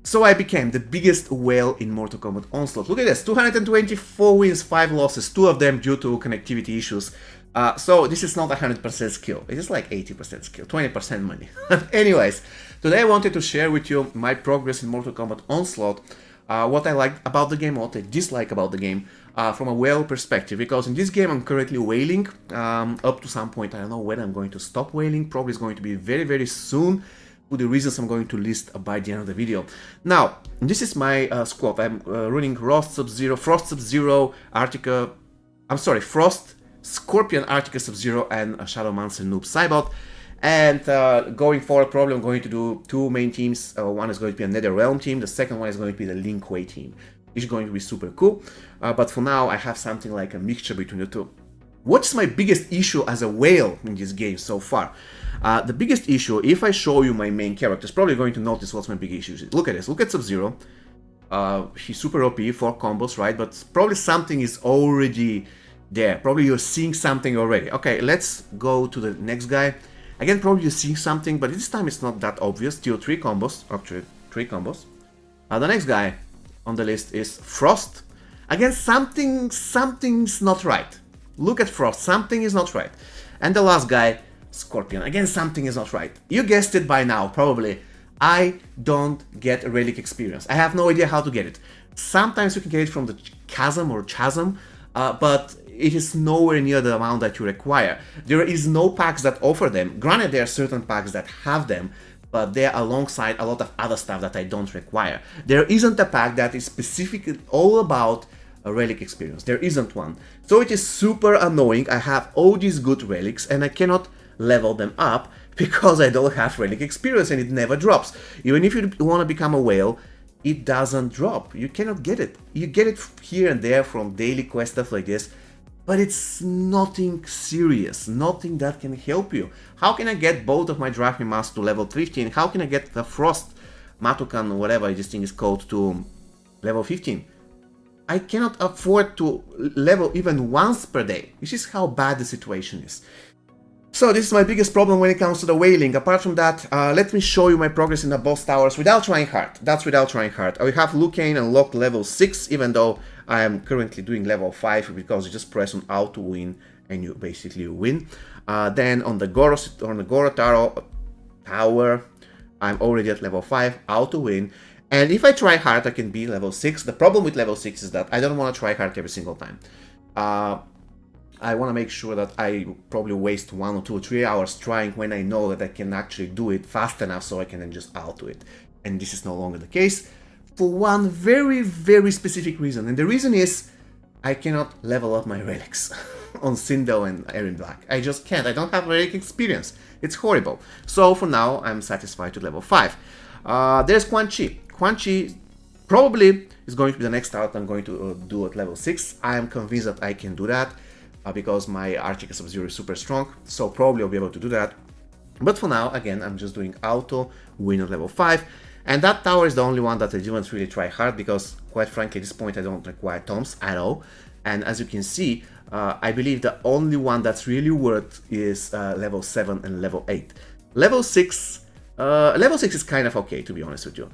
So I became the biggest whale in Mortal Kombat Onslaught. Look at this, 224 wins, 5 losses, 2 of them due to connectivity issues. So this is not 100% skill, it is like 80% skill, 20% money. Anyways, today I wanted to share with you my progress in Mortal Kombat Onslaught, what I like about the game, what I dislike about the game, from a whale perspective, because in this game I'm currently whaling, up to some point. I don't know when I'm going to stop whaling, probably it's going to be very soon, with the reasons I'm going to list by the end of the video. Now, this is my squad. I'm running Frost, Sub-Zero, Frost, Scorpion, Arctica, Sub-Zero, and Shadow Monster Noob Saibot. And going forward, probably I'm going to do 2 main teams. One is going to be a NetherRealm team, the second one is going to be the Lin Kuei team. Which is going to be super cool, but for now I have something like a mixture between the two. What's my biggest issue as a whale in this game so far? The biggest issue, if I show you my main characters, probably going to notice what's my big issue. Look at this, look at Sub-Zero. He's super OP, 4 combos, right? But probably something is already there. Probably you're seeing something already. Okay, let's go to the next guy. Again, probably you're seeing something, but this time it's not that obvious. Still 3 combos, actually 3 combos. The next guy on the list is Frost. Again, something's not right. Look at Frost, something is not right. And the last guy, Scorpion. Again, something is not right. You guessed it by now, probably. I don't get a relic experience. I have no idea how to get it. Sometimes you can get it from the chasm, but it is nowhere near the amount that you require. There is no packs that offer them. Granted, there are certain packs that have them, but they're alongside a lot of other stuff that I don't require. There isn't a pack that is specifically all about a relic experience. There isn't one. So it is super annoying. I have all these good relics and I cannot level them up because I don't have relic experience and it never drops. Even if you want to become a whale, it doesn't drop. You cannot get it. You get it here and there from daily quest stuff like this, but it's nothing serious, nothing that can help you. How can I get both of my Drachmi Masks to level 15? How can I get the Frost Matukan, whatever this thing is called, to level 15? I cannot afford to level even once per day. This is how bad the situation is. So this is my biggest problem when it comes to the whaling. Apart from that, let me show you my progress in the boss towers without trying hard. That's without trying hard. I have Liu Kang unlocked level 6, even though I am currently doing level 5, because you just press on Alt to win and you basically win. Then on the Goro tower, I'm already at level 5, Alt to win. And if I try hard, I can be level 6. The problem with level 6 is that I don't want to try hard every single time. I want to make sure that I probably waste 1 or 2 or 3 hours trying when I know that I can actually do it fast enough so I can then just auto it. And this is no longer the case for one very specific reason. And the reason is I cannot level up my relics on Sindel and Erin Black. I just can't. I don't have relic experience. It's horrible. So for now, I'm satisfied to level 5. There's Quan Chi. Quan Chi probably is going to be the next start I'm going to do at level 6. I am convinced that I can do that because my Arctica Sub-Zero is super strong, so probably I'll be able to do that. But for now, again, I'm just doing auto, win at level 5. And that tower is the only one that I didn't really try hard because, quite frankly, at this point I don't require toms at all. And as you can see, I believe the only one that's really worth is level 7 and level 8. Level 6 is kind of okay, to be honest with you.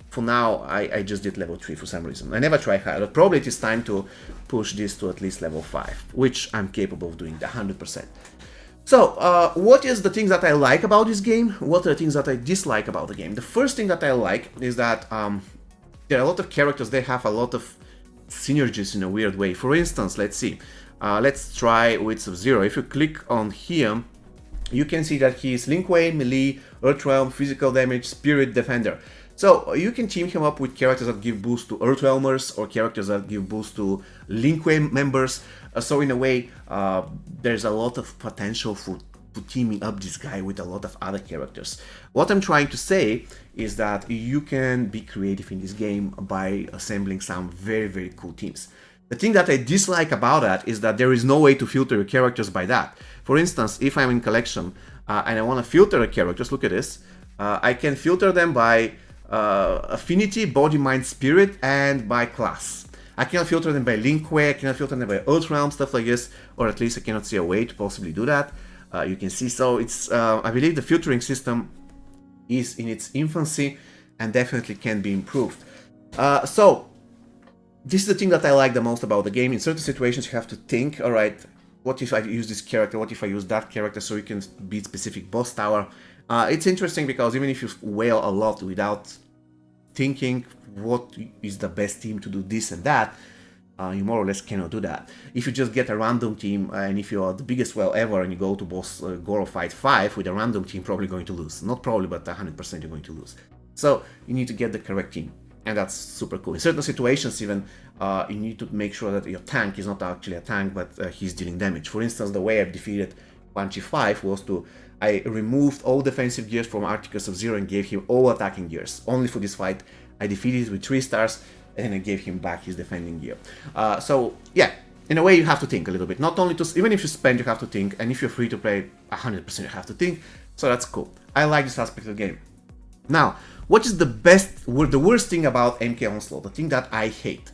For now, I just did level 3 for some reason. I never tried hard, but probably it is time to push this to at least level 5, which I'm capable of doing, the 100%. So, what is the things that I like about this game? What are the things that I dislike about the game? The first thing that I like is that there are a lot of characters, they have a lot of synergies in a weird way. For instance, let's see. Let's try with Sub-Zero. If you click on him, you can see that he is Lin Kuei, melee, Earthrealm, physical damage, spirit, defender. So you can team him up with characters that give boost to Earthrealmers or characters that give boost to Lin Kuei members. So in a way, there's a lot of potential for teaming up this guy with a lot of other characters. What I'm trying to say is that you can be creative in this game by assembling some very cool teams. The thing that I dislike about that is that there is no way to filter your characters by that. For instance, if I'm in collection and I want to filter a character, just look at this. I can filter them by affinity, body, mind, spirit, and by class. I cannot filter them by Lin Kuei, I cannot filter them by Earthrealm, stuff like this, or at least I cannot see a way to possibly do that. You can see, so it's, I believe the filtering system is in its infancy and definitely can be improved. So this is the thing that I like the most about the game. In certain situations you have to think, all right, what if I use this character, what if I use that character, so you can beat specific boss tower. It's interesting because even if you wail a lot without thinking what is the best team to do this and that, you more or less cannot do that. If you just get a random team, and if you are the biggest whale ever and you go to boss Goro Fight 5 with a random team, probably going to lose. Not probably, but 100% you're going to lose. So you need to get the correct team, and that's super cool. In certain situations even, you need to make sure that your tank is not actually a tank, but he's dealing damage. For instance, the way I've defeated Quan Chi 5 was I removed all defensive gears from Arctic Sub-Zero and gave him all attacking gears. Only for this fight, I defeated it with 3 stars, and I gave him back his defending gear. So yeah, in a way you have to think a little bit. Not only to, even if you spend, you have to think, and if you're free to play, 100% you have to think. So that's cool. I like this aspect of the game. Now, what is the worst thing about MK Onslaught? The thing that I hate.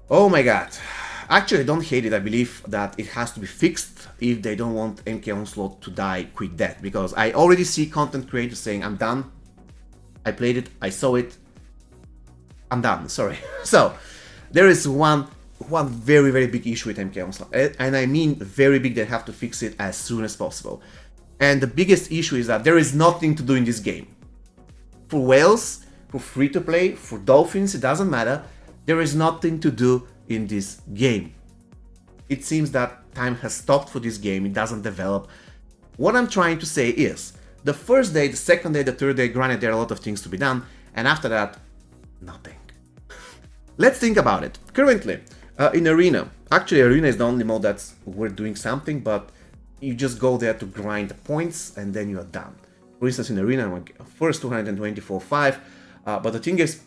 Oh my god. Actually, I don't hate it. I believe that it has to be fixed if they don't want MK Onslaught to die quick death. Because I already see content creators saying, I'm done. I played it. I saw it. I'm done, sorry. So, there is one very, very big issue with MK Onslaught. And I mean very big, they have to fix it as soon as possible. And the biggest issue is that there is nothing to do in this game. For whales, for free-to-play, for dolphins, it doesn't matter. There is nothing to do in this game. It seems that time has stopped for this game, it doesn't develop. What I'm trying to say is, the first day, the second day, the third day, granted there are a lot of things to be done, and after that, nothing. Let's think about it. Currently, in Arena, actually Arena is the only mode that's we're doing something, but you just go there to grind the points and then you are done. For instance, in Arena, I'm first 224.5, but the thing is,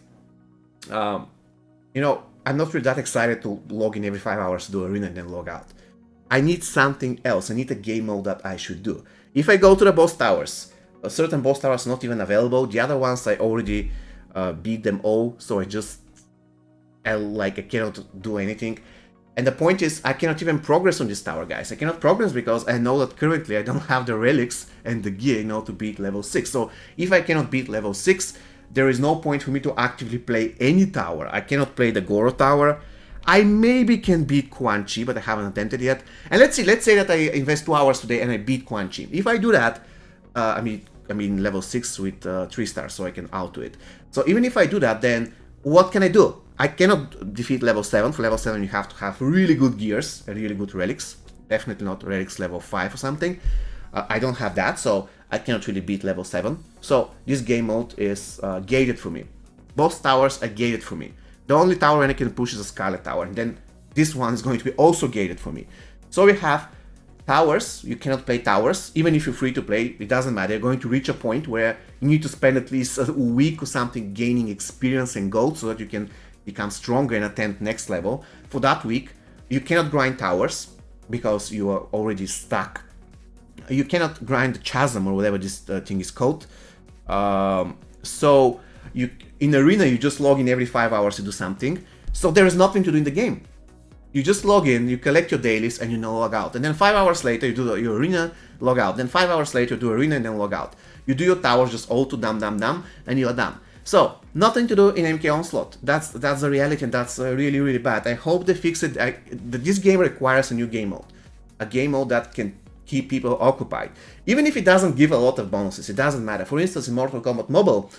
you know, I'm not really that excited to log in every 5 hours to do Arena and then log out. I need something else. I need a game mode that I should do. If I go to the boss towers, a certain boss towers are not even available. The other ones I already beat them all, so I cannot do anything. And the point is, I cannot even progress on this tower, guys. I cannot progress because I know that currently I don't have the relics and the gear, you know, to beat level 6. So if I cannot beat level 6, there is no point for me to actively play any tower. I cannot play the Goro tower. I maybe can beat Quan Chi, but I haven't attempted yet. And let's say that I invest 2 hours today and I beat Quan Chi. If I do that, I mean level 6 with 3 stars, so I can auto it. So even if I do that, then what can I do? I cannot defeat level 7. For level 7 you have to have really good gears and really good relics. Definitely not relics level 5 or something. I don't have that, so I cannot really beat level 7. So this game mode is gated for me. Both towers are gated for me. The only tower I can push is a Scarlet Tower, and then this one is going to be also gated for me. So we have towers. You cannot play towers, even if you're free to play, it doesn't matter. You're going to reach a point where you need to spend at least a week or something gaining experience and gold so that you can become stronger and attempt next level. For that week, you cannot grind towers because you are already stuck. You cannot grind the chasm or whatever this thing is called. So in Arena, you just log in every 5 hours to do something. So there is nothing to do in the game. You just log in, you collect your dailies, and you log out. And then 5 hours later, you do your Arena, log out. Then 5 hours later, you do Arena, and then log out. You do your towers just all to dum, and you are done. So, nothing to do in MK Onslaught. That's the reality, and that's really, really bad. I hope they fix it. This game requires a new game mode. A game mode that can keep people occupied. Even if it doesn't give a lot of bonuses, it doesn't matter. For instance, in Mortal Kombat Mobile,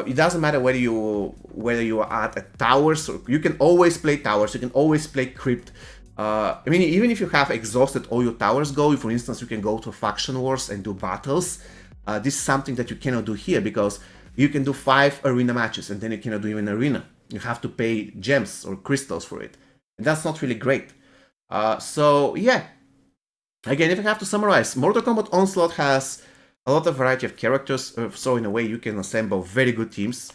it doesn't matter whether you are at towers, or you can always play towers, you can always play crypt. I mean, even if you have exhausted all your towers go, for instance, you can go to faction wars and do battles. This is something that you cannot do here because you can do 5 arena matches and then you cannot do even arena. You have to pay gems or crystals for it. And that's not really great. So yeah, again, if I have to summarize, Mortal Kombat Onslaught has a lot of variety of characters, so in a way you can assemble very good teams.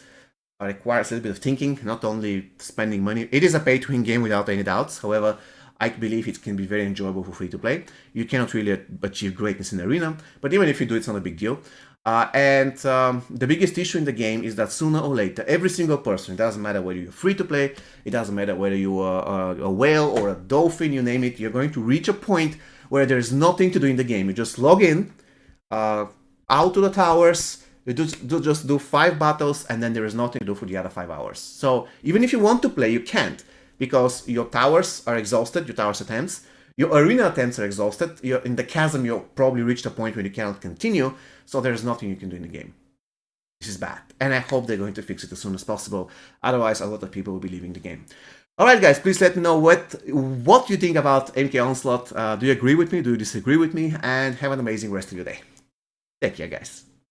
It requires a little bit of thinking, not only spending money. It is a pay-to-win game without any doubts. However, I believe it can be very enjoyable for free-to-play. You cannot really achieve greatness in Arena, but even if you do, it's not a big deal. The biggest issue in the game is that sooner or later, every single person, it doesn't matter whether you're free-to-play, it doesn't matter whether you are a whale or a dolphin, you name it, you're going to reach a point where there is nothing to do in the game. You just log in, out to the towers, You just do 5 battles, and then there is nothing to do for the other 5 hours. So even if you want to play, you can't, because your towers are exhausted, your towers attempts, your arena attempts are exhausted, you're in the chasm, you'll probably reach a point where you cannot continue, so there's nothing you can do in the game. This is bad, and I hope they're going to fix it as soon as possible, otherwise a lot of people will be leaving the game. Alright guys, please let me know what you think about MK Onslaught. Do you agree with me? Do you disagree with me? And have an amazing rest of your day. Take care guys.